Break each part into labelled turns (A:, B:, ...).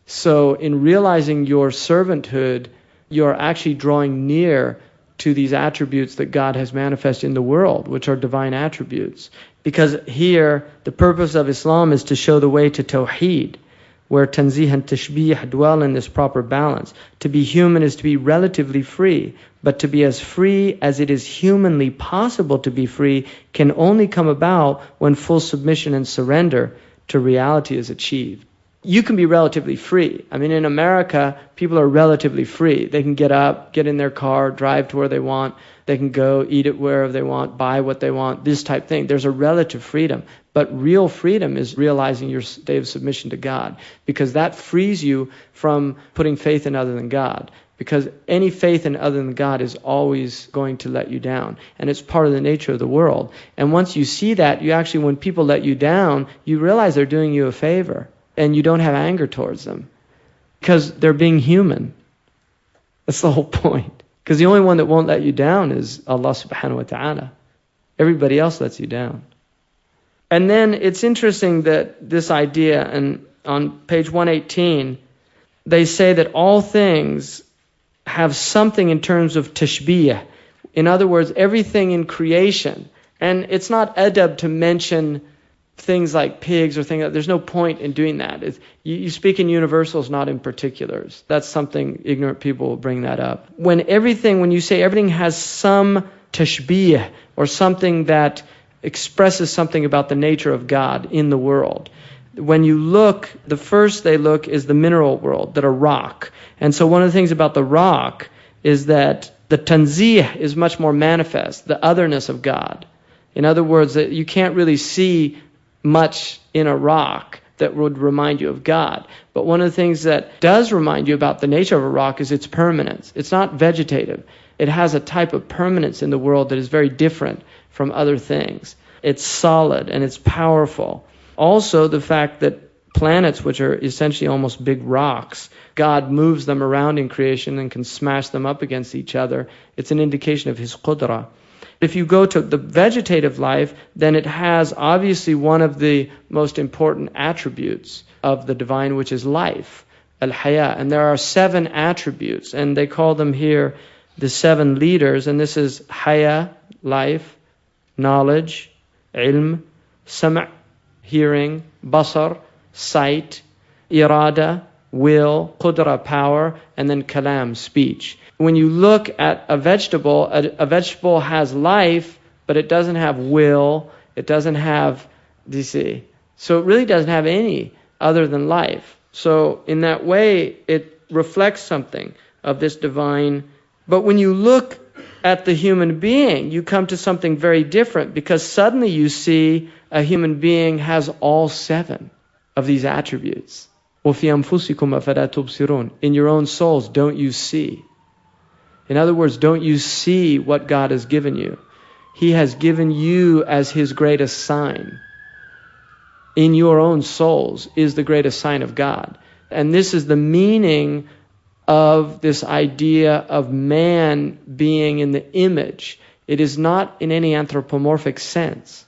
A: So in realizing your servanthood, you're actually drawing near to these attributes that God has manifested in the world, which are divine attributes. Because here, the purpose of Islam is to show the way to Tawheed, where tanzih and tashbih dwell in this proper balance. To be human is to be relatively free, but to be as free as it is humanly possible to be free can only come about when full submission and surrender to reality is achieved. You can be relatively free. I mean, in America, people are relatively free. They can get up, get in their car, drive to where they want. They can go eat it wherever they want, buy what they want, this type thing. There's a relative freedom. But real freedom is realizing your state of submission to God, because that frees you from putting faith in other than God. Because any faith in other than God is always going to let you down. And it's part of the nature of the world. And once you see that, you actually, when people let you down, you realize they're doing you a favor. And you don't have anger towards them. Because they're being human. That's the whole point. Because the only one that won't let you down is Allah subhanahu wa ta'ala. Everybody else lets you down. And then it's interesting that this idea, and on page 118, they say that all things have something in terms of tashbih. In other words, everything in creation. And it's not adab to mention things like pigs or things like that. There's no point in doing that. You speak in universals, not in particulars. That's something ignorant people will bring that up. When you say everything has some tashbih, or something that expresses something about the nature of God in the world. When you look, the first they look is the mineral world, that a rock. And so one of the things about the rock is that the tanzih is much more manifest, the otherness of God. In other words, that you can't really see much in a rock that would remind you of God. But one of the things that does remind you about the nature of a rock is its permanence. It's not vegetative. It has a type of permanence in the world that is very different from other things. It's solid and it's powerful. Also, the fact that planets, which are essentially almost big rocks, God moves them around in creation and can smash them up against each other. It's an indication of His qudrah. If you go to the vegetative life, then it has obviously one of the most important attributes of the divine, which is life, al-haya. And there are 7 attributes, and they call them here the 7 leaders. And this is haya, life, knowledge, ilm, sam', hearing, basar, sight, irada, will, qudra, power, and then kalam, speech. When you look at a vegetable has life, but it doesn't have will, it doesn't have, do you see? So it really doesn't have any other than life. So in that way, it reflects something of this divine. But when you look at the human being, you come to something very different, because suddenly you see a human being has all 7 of these attributes. وَفِي أَنفُسِكُمْ أَفَلَا تُبْصِرُونَ. In your own souls, don't you see? In other words, don't you see what God has given you? He has given you as His greatest sign. In your own souls is the greatest sign of God. And this is the meaning of this idea of man being in the image. It is not in any anthropomorphic sense.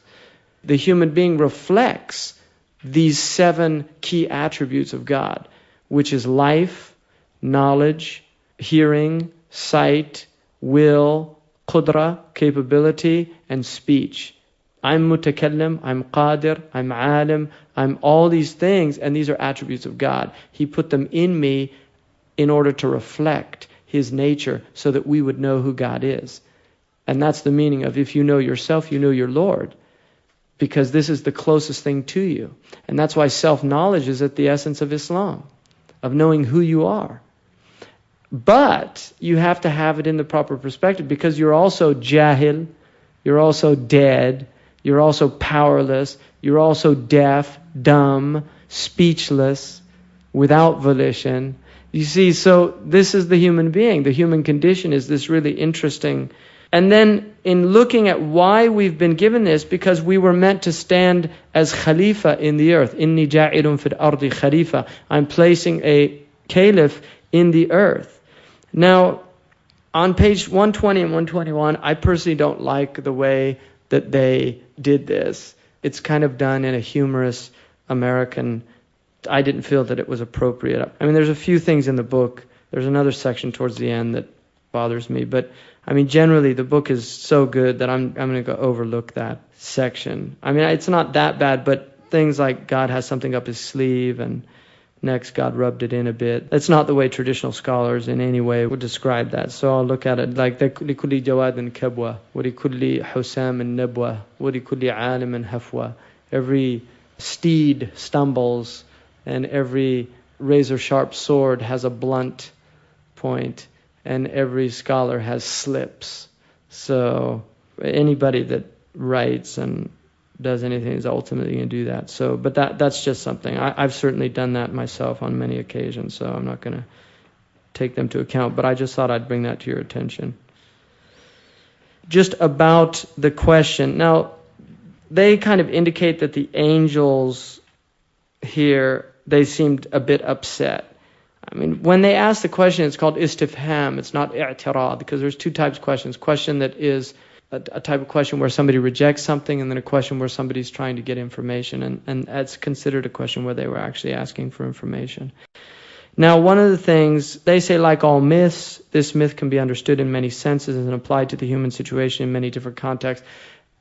A: The human being reflects these 7 key attributes of God, which is life, knowledge, hearing, sight, will, qudra, capability, and speech. I'm mutakallim, I'm qadir, I'm alim, I'm all these things, and these are attributes of God. He put them in me in order to reflect His nature so that we would know who God is. And that's the meaning of, if you know yourself, you know your Lord. Because this is the closest thing to you. And that's why self-knowledge is at the essence of Islam, of knowing who you are. But you have to have it in the proper perspective, because you're also jahil, you're also dead, you're also powerless, you're also deaf, dumb, speechless, without volition. You see, so this is the human being. The human condition is this really interesting. And then in looking at why we've been given this, because we were meant to stand as khalifa in the earth. Inni ja'ilun fil ardi khalifa. I'm placing a caliph in the earth. Now, on page 120 and 121, I personally don't like the way that they did this. It's kind of done in a humorous American I didn't feel that it was appropriate. I mean, there's a few things in the book. There's another section towards the end that bothers me, but I mean, generally the book is so good that I'm going to go overlook that section. I mean, it's not that bad, but things like God has something up his sleeve, and next God rubbed it in a bit. That's not the way traditional scholars in any way would describe that. So I'll look at it like لِكُلِّ جَوَادٍ كَبْوَةٍ وَلِكُلِّ حُسَامٍ نَبْوَةٍ وَلِكُلِّ عَالِمٍ هَفْوَةٍ. Every steed stumbles, and every razor-sharp sword has a blunt point, and every scholar has slips. So anybody that writes and does anything is ultimately going to do that. So, but that's just something. I've certainly done that myself on many occasions, so I'm not going to take them to account. But I just thought I'd bring that to your attention. Just about the question. Now, they kind of indicate that the angels here, they seemed a bit upset. I mean, when they ask the question, it's called istifham. It's not i'tirad, because there's two types of questions. Question that is a type of question where somebody rejects something, and then a question where somebody's trying to get information. And that's considered a question where they were actually asking for information. Now, one of the things, they say, like all myths, this myth can be understood in many senses and applied to the human situation in many different contexts.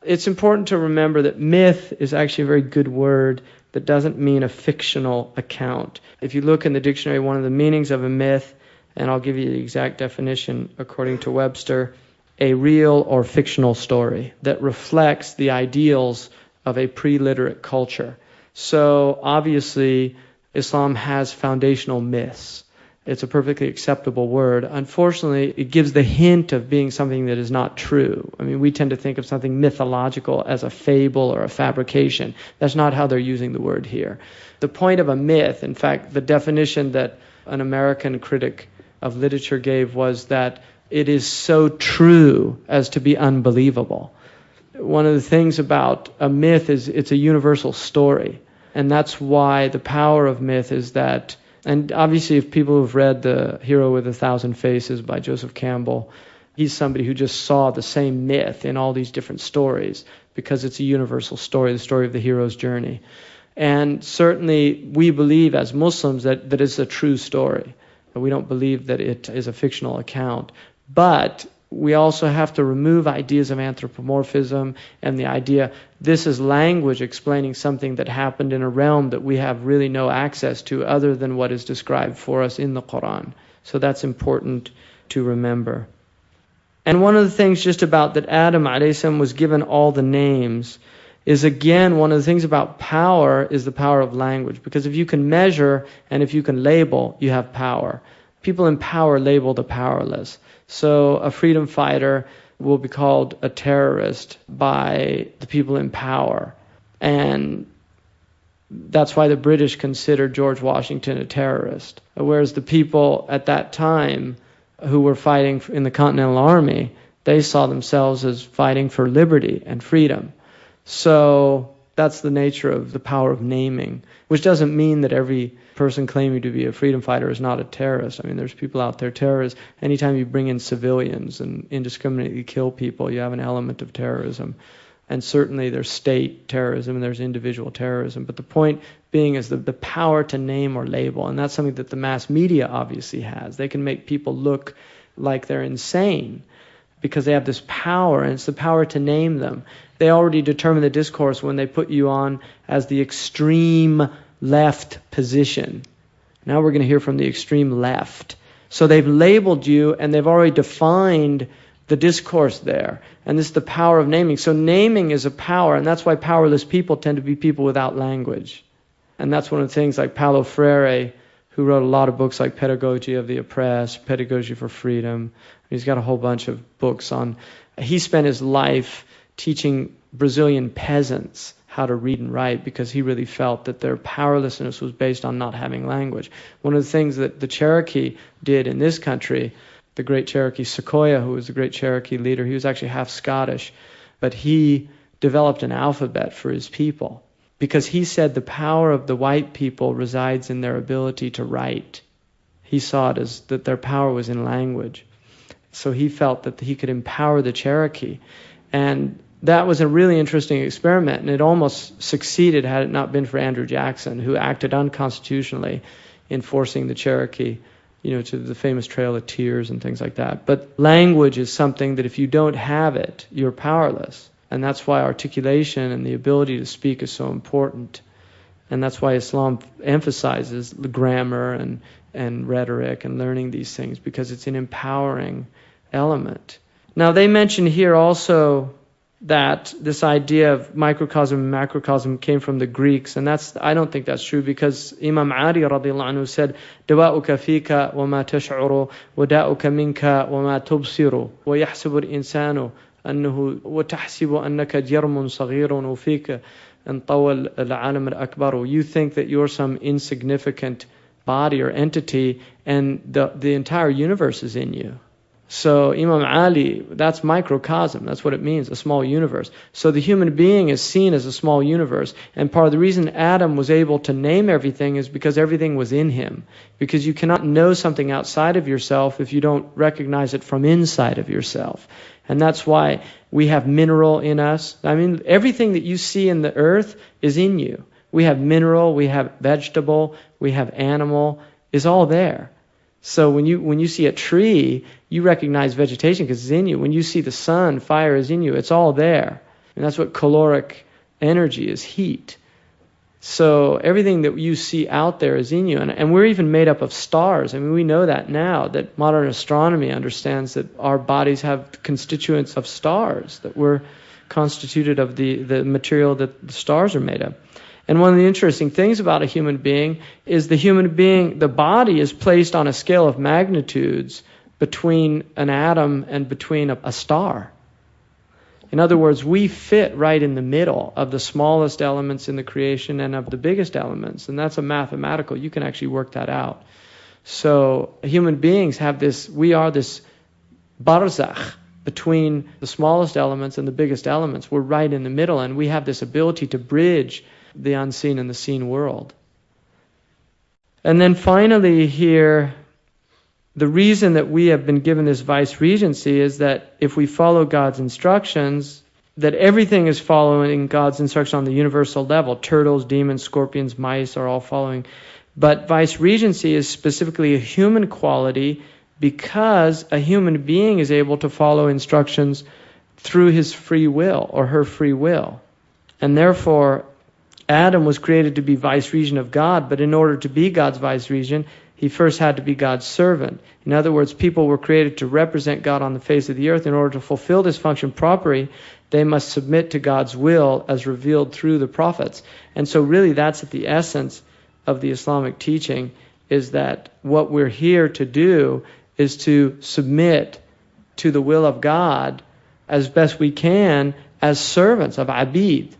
A: It's important to remember that myth is actually a very good word that doesn't mean a fictional account. If you look in the dictionary, one of the meanings of a myth, and I'll give you the exact definition according to Webster, a real or fictional story that reflects the ideals of a pre-literate culture. So obviously, Islam has foundational myths. It's a perfectly acceptable word. Unfortunately, it gives the hint of being something that is not true. I mean, we tend to think of something mythological as a fable or a fabrication. That's not how they're using the word here. The point of a myth, in fact, the definition that an American critic of literature gave was that it is so true as to be unbelievable. One of the things about a myth is it's a universal story. And that's why the power of myth is that. And obviously, if people who've read The Hero with a Thousand Faces by Joseph Campbell, he's somebody who just saw the same myth in all these different stories because it's a universal story, the story of the hero's journey. And certainly, we believe as Muslims that it's a true story. We don't believe that it is a fictional account. But we also have to remove ideas of anthropomorphism and the idea this is language explaining something that happened in a realm that we have really no access to other than what is described for us in the Quran. So that's important to remember. And one of the things just about that Adam a.s. was given all the names is, again, one of the things about power is the power of language. Because if you can measure and if you can label, you have power. People in power label the powerless. So a freedom fighter will be called a terrorist by the people in power. And that's why the British considered George Washington a terrorist. Whereas the people at that time who were fighting in the Continental Army, they saw themselves as fighting for liberty and freedom. So that's the nature of the power of naming, which doesn't mean that every person claiming to be a freedom fighter is not a terrorist. I mean, there's people out there, terrorists. Anytime you bring in civilians and indiscriminately kill people, you have an element of terrorism. And certainly there's state terrorism and there's individual terrorism. But the point being is the power to name or label. And that's something that the mass media obviously has. They can make people look like they're insane because they have this power, and it's the power to name them. They already determine the discourse when they put you on as the extreme left position. Now we're going to hear from the extreme left. So they've labeled you and they've already defined the discourse there. And this is the power of naming. So naming is a power, and that's why powerless people tend to be people without language. And that's one of the things like Paulo Freire, who wrote a lot of books like Pedagogy of the Oppressed, Pedagogy for Freedom. He's got a whole bunch of books on. He spent his life teaching Brazilian peasants how to read and write because he really felt that their powerlessness was based on not having language. One of the things that the Cherokee did in this country, the great Cherokee Sequoyah, who was the great Cherokee leader, he was actually half Scottish, but he developed an alphabet for his people because he said the power of the white people resides in their ability to write. He saw it as that their power was in language. So he felt that he could empower the Cherokee. And that was a really interesting experiment, and it almost succeeded had it not been for Andrew Jackson, who acted unconstitutionally in forcing the Cherokee, to the famous Trail of Tears and things like that. But language is something that if you don't have it, you're powerless. And that's why articulation and the ability to speak is so important. And that's why Islam emphasizes the grammar and rhetoric and learning these things, because it's an empowering element. Now, they mention here also that this idea of microcosm and macrocosm came from the Greeks, and I don't think that's true, because Imam Ali radiallahu anhu said, دواؤك فيك وما تشعر وداؤك منك وما تبصر ويحسب الإنسان أنه وتحسب أنك جرم صغير وفيك انطوى العالم الأكبر. You think that you're some insignificant body or entity, and the entire universe is in you. So Imam Ali, that's microcosm. That's what it means, a small universe. So the human being is seen as a small universe. And part of the reason Adam was able to name everything is because everything was in him. Because you cannot know something outside of yourself if you don't recognize it from inside of yourself. And that's why we have mineral in us. I mean, everything that you see in the earth is in you. We have mineral, we have vegetable, we have animal. It's all there. So when you see a tree, you recognize vegetation because it's in you. When you see the sun, fire is in you. It's all there. And that's what caloric energy is, heat. So everything that you see out there is in you. And we're even made up of stars. I mean, we know that now, that modern astronomy understands that our bodies have constituents of stars, that we're constituted of the material that the stars are made of. And one of the interesting things about a human being is the body is placed on a scale of magnitudes between an atom and between a star. In other words, we fit right in the middle of the smallest elements in the creation and of the biggest elements. And that's a mathematical, you can actually work that out. So human beings we are this barzakh between the smallest elements and the biggest elements. We're right in the middle, and we have this ability to bridge the unseen and the seen world. And then finally here, the reason that we have been given this vice-regency is that if we follow God's instructions, that everything is following God's instruction on the universal level. Turtles, demons, scorpions, mice are all following. But vice-regency is specifically a human quality, because a human being is able to follow instructions through his free will or her free will. And therefore, Adam was created to be vice-regent of God, but in order to be God's vice-regent, he first had to be God's servant. In other words, people were created to represent God on the face of the earth. In order to fulfill this function properly, they must submit to God's will as revealed through the prophets. And so really that's at the essence of the Islamic teaching, is that what we're here to do is to submit to the will of God as best we can as servants of abid.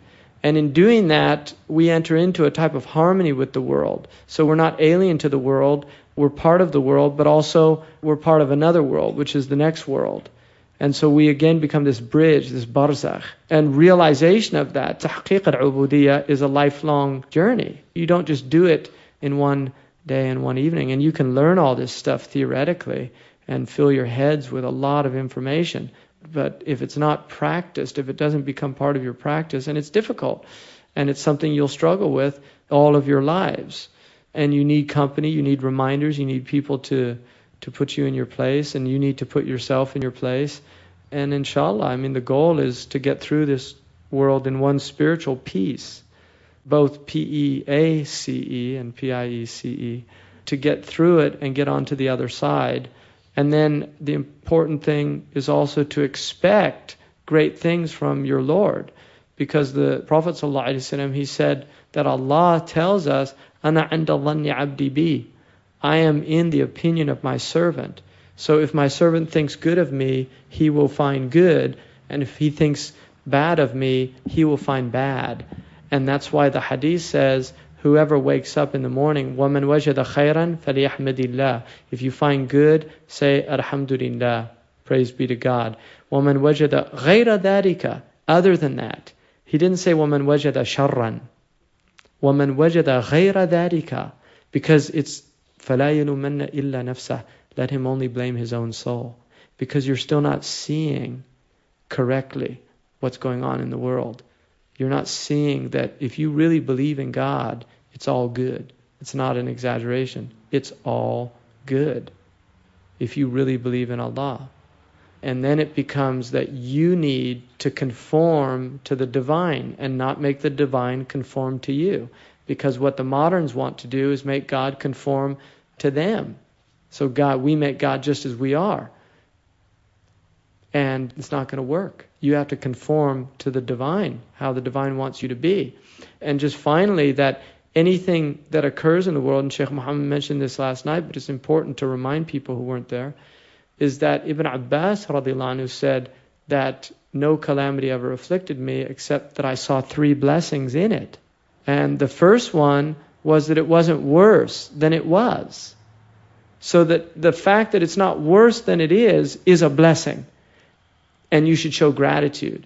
A: And in doing that, we enter into a type of harmony with the world. So we're not alien to the world, we're part of the world, but also we're part of another world, which is the next world. And so we again become this bridge, this barzakh. And realization of that, tahqiq al-ubudiyya, is a lifelong journey. You don't just do it in one day and one evening. And you can learn all this stuff theoretically and fill your heads with a lot of information. But if it's not practiced, if it doesn't become part of your practice, and it's difficult, and it's something you'll struggle with all of your lives. And you need company, you need reminders, you need people to put you in your place, and you need to put yourself in your place. And inshallah, the goal is to get through this world in one spiritual peace, both P-E-A-C-E and P-I-E-C-E, to get through it and get onto the other side. And then the important thing is also to expect great things from your Lord. Because the Prophet ﷺ, he said that Allah tells us, أَنَا عِنْدَ ظَنِّ عَبْدِي بِي, I am in the opinion of my servant. So if my servant thinks good of me, he will find good. And if he thinks bad of me, he will find bad. And that's why the hadith says, whoever wakes up in the morning, وَمَنْ وَجَدَ خَيْرًا فَلْيَحْمِدِ اللَّهِ, if you find good, say Alhamdulillah, praise be to God. وَمَنْ وَجَدَ غَيْرَ ذَلِكَ, other than that. He didn't say وَمَنْ وَجَدَ شَرًّا. وَمَنْ وَجَدَ غَيْرَ ذَلِكَ, because it's فَلَا يَلُومَنَّ إِلَّا نَفْسَهُ, let him only blame his own soul. Because you're still not seeing correctly what's going on in the world. You're not seeing that if you really believe in God, it's all good. It's not an exaggeration. It's all good if you really believe in Allah. And then it becomes that you need to conform to the divine and not make the divine conform to you. Because what the moderns want to do is make God conform to them. So we make God just as we are. And it's not going to work. You have to conform to the divine, how the divine wants you to be. And just finally, that anything that occurs in the world, and Shaykh Muhammad mentioned this last night, but it's important to remind people who weren't there, is that Ibn Abbas radiallahu anhu said that no calamity ever afflicted me except that I saw 3 blessings in it. And the first one was that it wasn't worse than it was. So that the fact that it's not worse than it is a blessing. And you should show gratitude.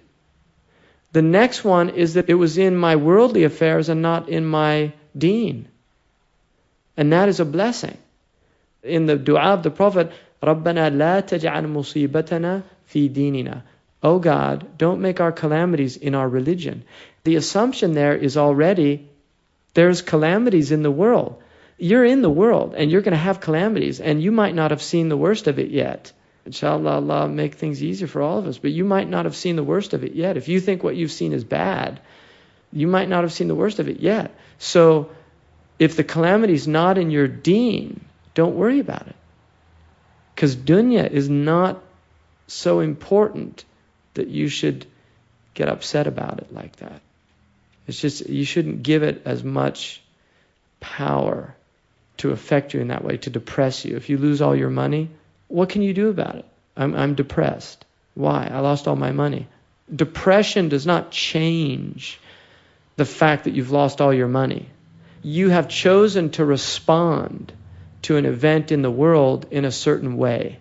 A: The next one is that it was in my worldly affairs and not in my deen. And that is a blessing. In the dua of the Prophet, رَبَّنَا لَا تَجْعَلْ مُصِيبَتَنَا فِي دِينِنَا. Oh God, don't make our calamities in our religion. The assumption there is already there's calamities in the world. You're in the world and you're going to have calamities and you might not have seen the worst of it yet. Inshallah, Allah make things easier for all of us, but you might not have seen the worst of it yet. If you think what you've seen is bad, you might not have seen the worst of it yet. So if the calamity is not in your deen, don't worry about it. Because dunya is not so important that you should get upset about it like that. It's just, you shouldn't give it as much power to affect you in that way, to depress you. If you lose all your money, what can you do about it? I'm depressed. Why? I lost all my money. Depression does not change the fact that you've lost all your money. You have chosen to respond to an event in the world in a certain way.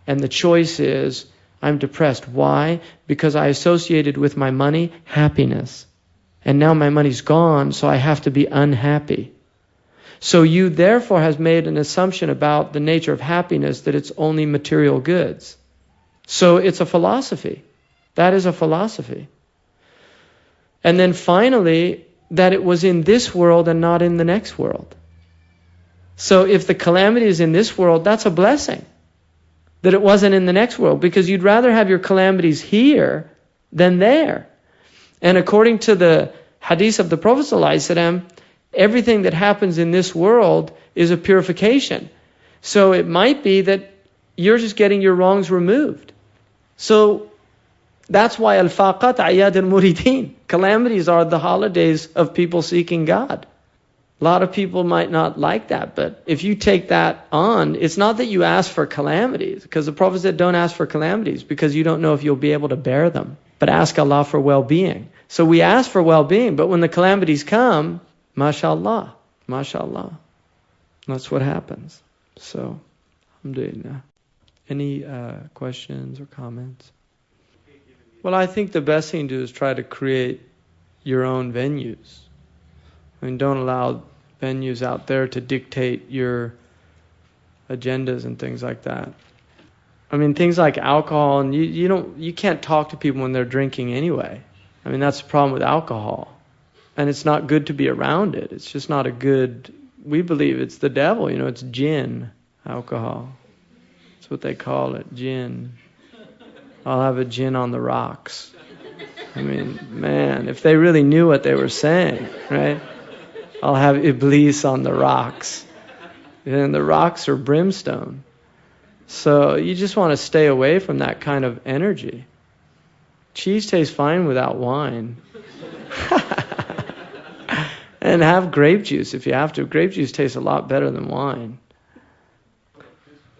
A: And the choice is, I'm depressed. Why? Because I associated with my money happiness. And now my money's gone, so I have to be unhappy. So you therefore has made an assumption about the nature of happiness that it's only material goods. So it's a philosophy. That is a philosophy. And then finally, that it was in this world and not in the next world. So if the calamity is in this world, that's a blessing. That it wasn't in the next world, because you'd rather have your calamities here than there. And according to the hadith of the Prophet ﷺ, everything that happens in this world is a purification. So it might be that you're just getting your wrongs removed. So that's why al-faqat ayad al-muridin. Calamities are the holidays of people seeking God. A lot of people might not like that, but if you take that on, it's not that you ask for calamities, because the Prophet said don't ask for calamities because you don't know if you'll be able to bear them, but ask Allah for well-being. So we ask for well-being, but when the calamities come, mashallah, mashallah, that's what happens. So, alhamdulillah. Any questions or comments? Well, I think the best thing to do is try to create your own venues. I mean, don't allow venues out there to dictate your agendas and things like that. I mean, things like alcohol, and you can't talk to people when they're drinking anyway. I mean, that's the problem with alcohol. And it's not good to be around it. It's just not a good, we believe it's the devil, it's jinn, alcohol. That's what they call it, jinn. I'll have a jinn on the rocks. I mean, man, if they really knew what they were saying, right? I'll have Iblis on the rocks. And the rocks are brimstone. So you just want to stay away from that kind of energy. Cheese tastes fine without wine. And have grape juice if you have to. Grape juice tastes a lot better than wine.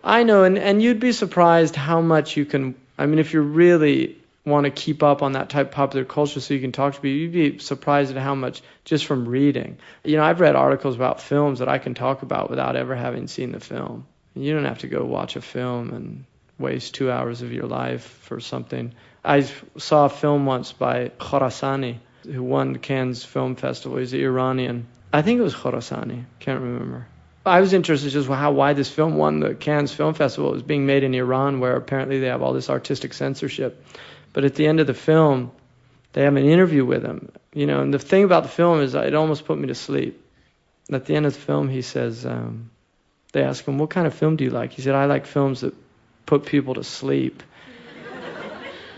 A: I know, and you'd be surprised how much you can, I mean, if you really want to keep up on that type of popular culture so you can talk to people, you'd be surprised at how much just from reading. I've read articles about films that I can talk about without ever having seen the film. You don't have to go watch a film and waste 2 hours of your life for something. I saw a film once by Khorasani, who won the Cannes Film Festival. He's an Iranian. I think it was Khorasani. Can't remember. I was interested just why this film won the Cannes Film Festival. It was being made in Iran, where apparently they have all this artistic censorship. But at the end of the film, they have an interview with him. And the thing about the film is it almost put me to sleep. At the end of the film, he says, they ask him, what kind of film do you like? He said, I like films that put people to sleep.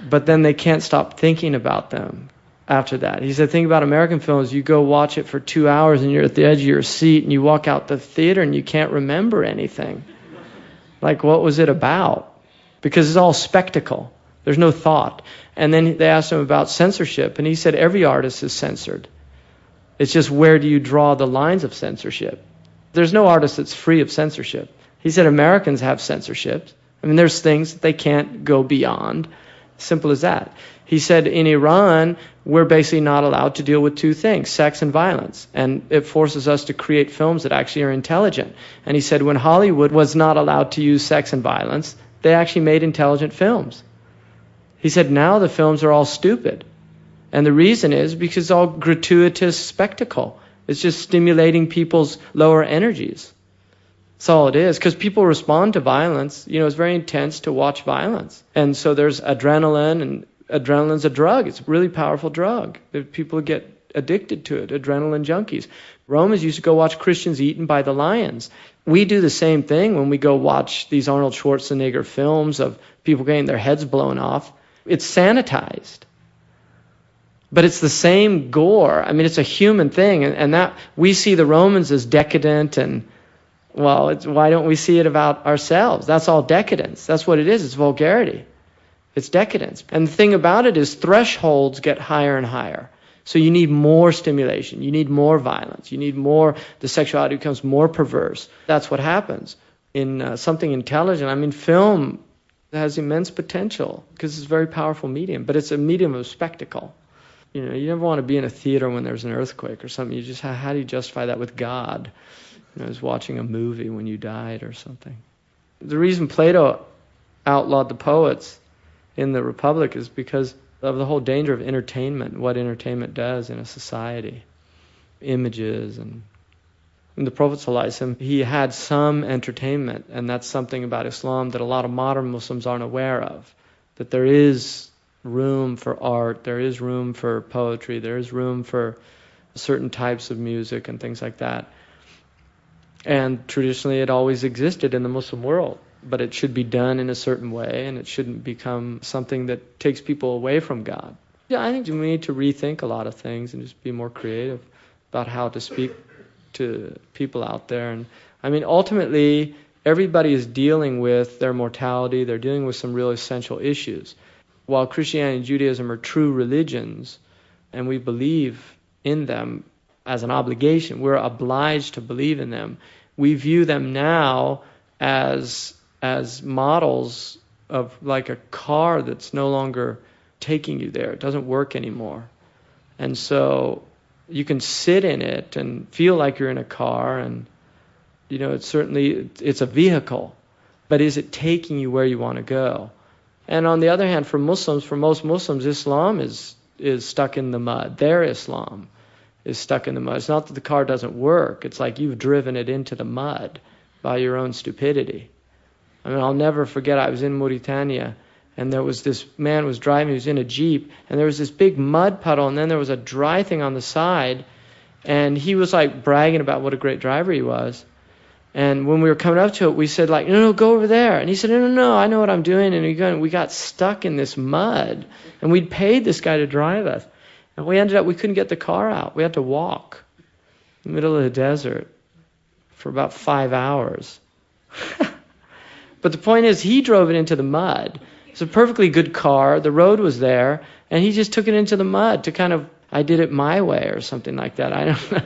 A: But then they can't stop thinking about them after that. He said, think about American films. You go watch it for 2 hours and you're at the edge of your seat and you walk out the theater and you can't remember anything. Like, what was it about? Because it's all spectacle. There's no thought. And then they asked him about censorship, and he said every artist is censored. It's just, where do you draw the lines of censorship? There's no artist that's free of censorship. He said Americans have censorship. I mean, there's things that they can't go beyond. Simple as that. He said in Iran, we're basically not allowed to deal with two things, sex and violence. And it forces us to create films that actually are intelligent. And he said when Hollywood was not allowed to use sex and violence, they actually made intelligent films. He said now the films are all stupid. And the reason is because it's all gratuitous spectacle. It's just stimulating people's lower energies. That's all it is. Because people respond to violence. It's very intense to watch violence. And so there's adrenaline, and adrenaline's a drug. It's a really powerful drug. People get addicted to it, adrenaline junkies. Romans used to go watch Christians eaten by the lions. We do the same thing when we go watch these Arnold Schwarzenegger films of people getting their heads blown off. It's sanitized. But it's the same gore. I mean, it's a human thing. And that we see the Romans as decadent and, why don't we see it about ourselves? That's all decadence. That's what it is. It's vulgarity. It's decadence. And the thing about it is thresholds get higher and higher. So you need more stimulation. You need more violence. You need more, the sexuality becomes more perverse. That's what happens. In something intelligent, I mean, film has immense potential because it's a very powerful medium, but it's a medium of spectacle. You never want to be in a theater when there's an earthquake or something. You just, how do you justify that with God? As watching a movie when you died or something. The reason Plato outlawed the poets in the Republic is because of the whole danger of entertainment, what entertainment does in a society. Images and the Prophet ﷺ, he had some entertainment, and that's something about Islam that a lot of modern Muslims aren't aware of. That there is room for art, there is room for poetry, there is room for certain types of music and things like that. And traditionally it always existed in the Muslim world, but it should be done in a certain way, and it shouldn't become something that takes people away from God. Yeah, I think we need to rethink a lot of things and just be more creative about how to speak to people out there. And I mean, ultimately, everybody is dealing with their mortality. They're dealing with some real essential issues. While Christianity and Judaism are true religions, and we believe in them as an obligation, we're obliged to believe in them, we view them now as models of like a car that's no longer taking you there. It doesn't work anymore. And so you can sit in it and feel like you're in a car, and it's a vehicle, but is it taking you where you want to go? And on the other hand, for most Muslims, Islam is stuck in the mud. Their Islam is stuck in the mud. It's not that the car doesn't work. It's like you've driven it into the mud by your own stupidity. I mean, I'll never forget, I was in Mauritania, and there was this man was driving, he was in a Jeep, and there was this big mud puddle, and then there was a dry thing on the side, and he was like bragging about what a great driver he was. And when we were coming up to it, we said like, no, go over there. And he said, no, I know what I'm doing. And we got stuck in this mud, and we'd paid this guy to drive us. And we couldn't get the car out. We had to walk in the middle of the desert for about 5 hours. But the point is, he drove it into the mud. It's a perfectly good car. The road was there, and he just took it into the mud to kind of, I did it my way or something like that. I don't know.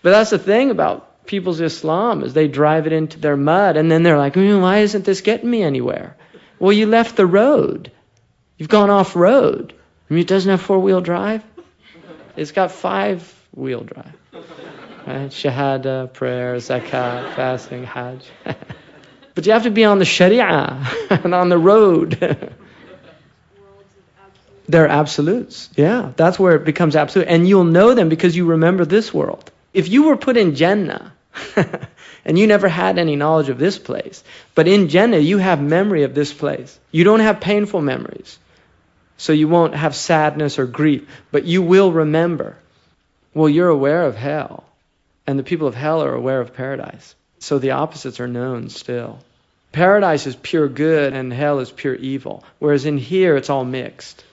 A: But that's the thing about people's Islam, is they drive it into their mud, and then they're like, why isn't this getting me anywhere? Well, you left the road. You've gone off-road. I mean, it doesn't have 4-wheel drive. It's got 5-wheel drive. Right? Shahada, prayer, zakat, fasting, hajj. But you have to be on the sharia and on the road. They're absolutes. Yeah, that's where it becomes absolute. And you'll know them because you remember this world. If you were put in Jannah and you never had any knowledge of this place, but in Jannah you have memory of this place. You don't have painful memories. So you won't have sadness or grief, but you will remember. Well, you're aware of hell, and the people of hell are aware of paradise. So the opposites are known still. Paradise is pure good, and hell is pure evil. Whereas in here, it's all mixed.